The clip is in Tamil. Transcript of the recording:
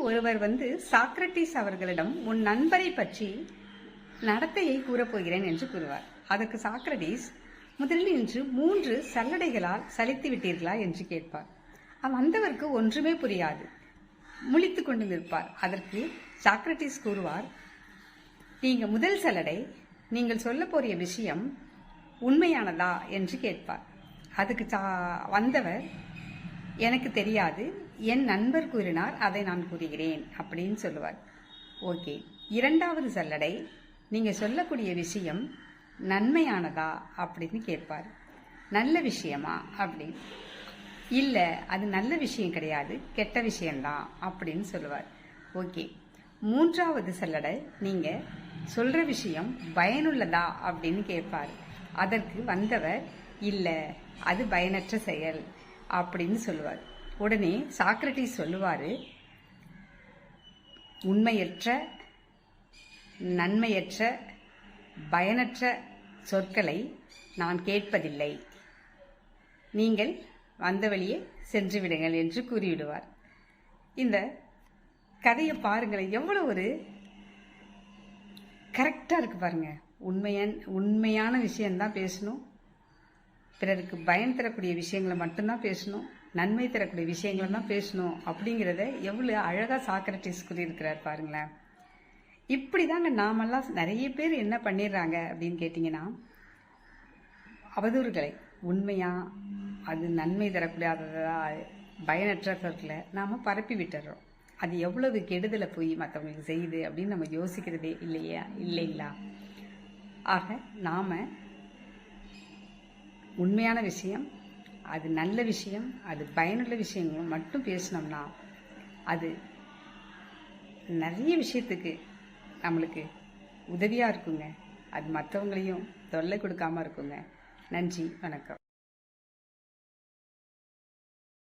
ஒருவர் சாக்ரட்டிஸ் அவர்களிடம் உன் நண்பரை பற்றி நடத்தையை கூறப்போகிறேன் என்று கூறுவார். அதற்கு சாக்ரட்டிஸ், முதலில் இன்று 3 சல்லடைகளால் சலித்து விட்டீர்களா என்று கேட்பார். வந்தவருக்கு ஒன்றுமே புரியாது, முழித்துக் கொண்டு நிற்பார். அதற்கு சாக்ரட்டிஸ் கூறுவார், நீங்க முதல் சல்லடை, நீங்கள் சொல்ல போறிய விஷயம் உண்மையானதா என்று கேட்பார். அதுக்கு வந்தவர், எனக்கு தெரியாது, என் நண்பர் கூறினார், அதை நான் கூறுகிறேன் அப்படின்னு சொல்லுவார். ஓகே, இரண்டாவது சல்லடை, நீங்க சொல்லக்கூடிய விஷயம் நன்மையானதா அப்படின்னு கேட்பார். நல்ல விஷயமா அப்படின்னு. இல்லை, அது நல்ல விஷயம் கிடையாது, கெட்ட விஷயம்தான் அப்படின்னு சொல்லுவார். ஓகே, மூன்றாவது சல்லடை, நீங்க சொல்ற விஷயம் பயனுள்ளதா அப்படின்னு கேட்பார். அதற்கு வந்தவர், இல்லை, அது பயனற்ற செயல் அப்படின்னு சொல்லுவார். உடனே சாக்ரட்டிஸ் சொல்லுவாரு, உண்மையற்ற, நன்மையற்ற, பயனற்ற சொற்களை நான் கேட்பதில்லை, நீங்கள் வந்த வழியே சென்று விடுங்கள் என்று கூறிவிடுவார். இந்த கதையை பாருங்களேன், எவ்வளவு ஒரு கரெக்டாக இருக்கு பாருங்க. உண்மையான விஷயம்தான் பேசணும், பிறருக்கு பயன் தரக்கூடிய விஷயங்களை மட்டும்தான் பேசணும், நன்மை தரக்கூடிய விஷயங்களை தான் பேசணும் அப்படிங்கிறத எவ்வளோ அழகாக சாக்ரட்டிஸ் கூறியிருக்கிறார் பாருங்களேன். இப்படி தாங்க நாமெல்லாம் நிறைய பேர் என்ன பண்ணிடுறாங்க அப்படின்னு கேட்டிங்கன்னா, அவதூறுகளை உண்மையா அது நன்மை தரக்கூடியதா பயனற்ற சொற்களை நாம் பரப்பி விட்டுறோம். அது எவ்வளவு கெடுதலை போய் மற்றவங்களுக்கு செய்யுது அப்படின்னு நம்ம யோசிக்கிறதே இல்லைங்களா? ஆக நாம் உண்மையான விஷயம், அது நல்ல விஷயம், அது பயனுள்ள விஷயங்கள் மட்டும் பேசினோம்னா அது நிறைய விஷயத்துக்கு நம்மளுக்கு உதவியாக இருக்குங்க. அது மற்றவங்களையும் தொல்லை கொடுக்காம இருக்குங்க. நன்றி, வணக்கம்.